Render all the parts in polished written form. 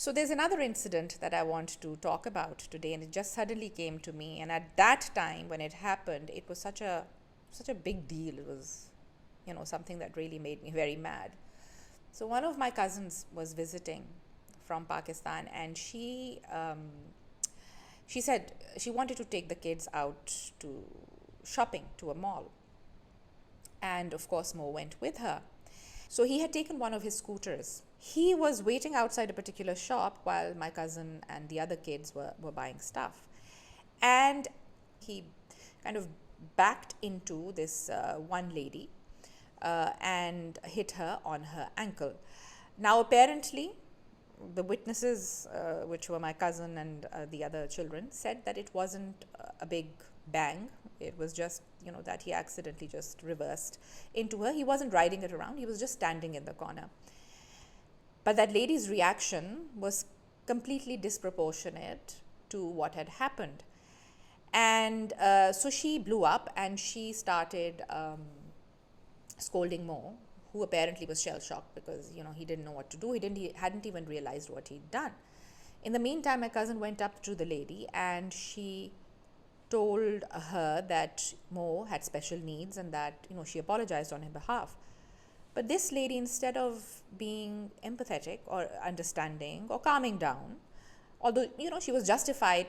So there's another incident that I want to talk about today, and it just suddenly came to me. And at that time, when it happened, it was such a big deal. It was, something that really made me very mad. So one of my cousins was visiting from Pakistan, and she said she wanted to take the kids out to shopping to a mall, and of course Mo went with her. So he had taken one of his scooters. He was waiting outside a particular shop while my cousin and the other kids were buying stuff. And he kind of backed into this one lady and hit her on her ankle. Now, apparently, the witnesses, which were my cousin and the other children, said that it wasn't a big bang. It was just, that he accidentally just reversed into her. He wasn't riding it around, he was just standing in the corner. But that lady's reaction was completely disproportionate to what had happened. And so she blew up and she started scolding Mo, who apparently was shell-shocked because, he didn't know what to do. He hadn't even realized what he'd done. In the meantime, my cousin went up to the lady and she told her that Mo had special needs and that, she apologized on his behalf. But this lady, instead of being empathetic or understanding or calming down, although, she was justified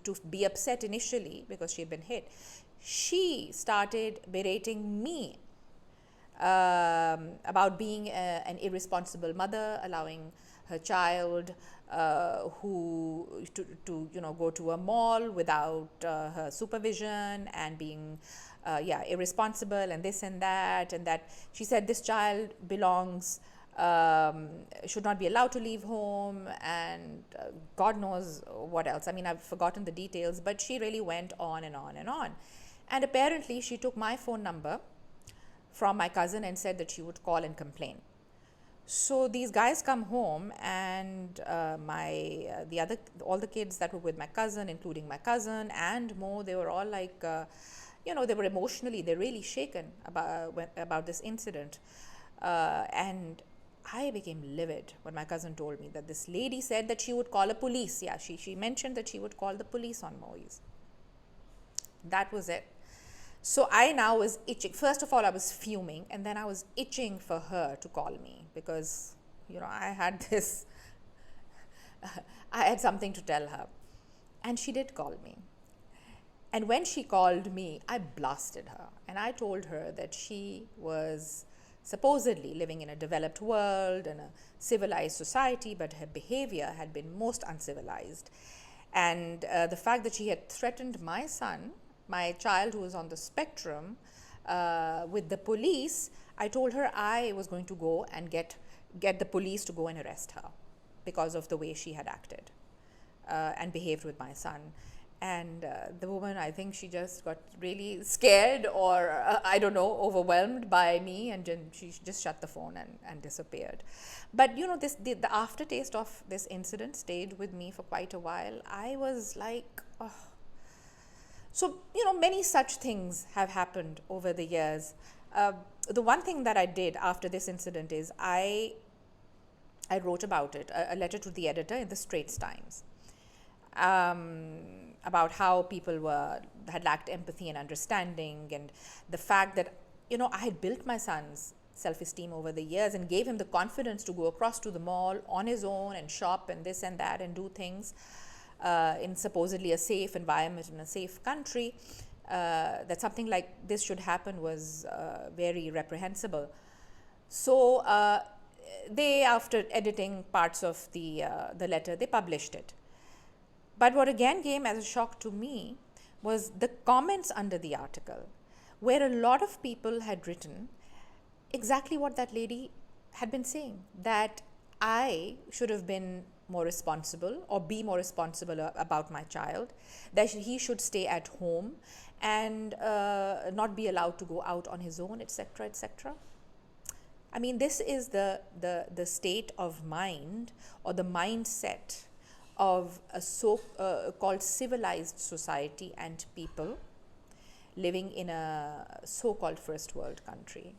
to be upset initially because she had been hit, she started berating me about being an irresponsible mother, allowing her child who to go to a mall without her supervision, and being irresponsible and this and that she said this child belongs should not be allowed to leave home, and God knows what else. I mean, I've forgotten the details, but she really went on and on and on. And apparently she took my phone number from my cousin and said that she would call and complain. So these guys come home, and all the kids that were with my cousin, including my cousin and Mo, they were all like, they were they're really shaken about this incident. And I became livid when my cousin told me that this lady said that she would call a police. Yeah, she mentioned that she would call the police on Moise. That was it. So I now was itching. First of all, I was fuming, and then I was itching for her to call me because, I had this, I had something to tell her. And she did call me. And when she called me, I blasted her. And I told her that she was supposedly living in a developed world and a civilized society, but her behavior had been most uncivilized. And the fact that she had threatened my son, my child who was on the spectrum, with the police, I told her I was going to go and get the police to go and arrest her because of the way she had acted and behaved with my son. And the woman, I think she just got really scared or, I don't know, overwhelmed by me, and then she just shut the phone and disappeared. But, the aftertaste of this incident stayed with me for quite a while. I was like, oh. So, many such things have happened over the years. The one thing that I did after this incident is I wrote about it, a letter to the editor in the Straits Times, about how people had lacked empathy and understanding, and the fact that, I had built my son's self-esteem over the years and gave him the confidence to go across to the mall on his own and shop and this and that and do things in supposedly a safe environment in a safe country. That something like this should happen was very reprehensible. So they, after editing parts of the letter, they published it. But what again came as a shock to me was the comments under the article, where a lot of people had written exactly what that lady had been saying, that I should have been more responsible or be more responsible about my child, that he should stay at home and not be allowed to go out on his own, etc., etc. I mean, this is the state of mind or the mindset of a so-called civilized society and people living in a so-called first world country.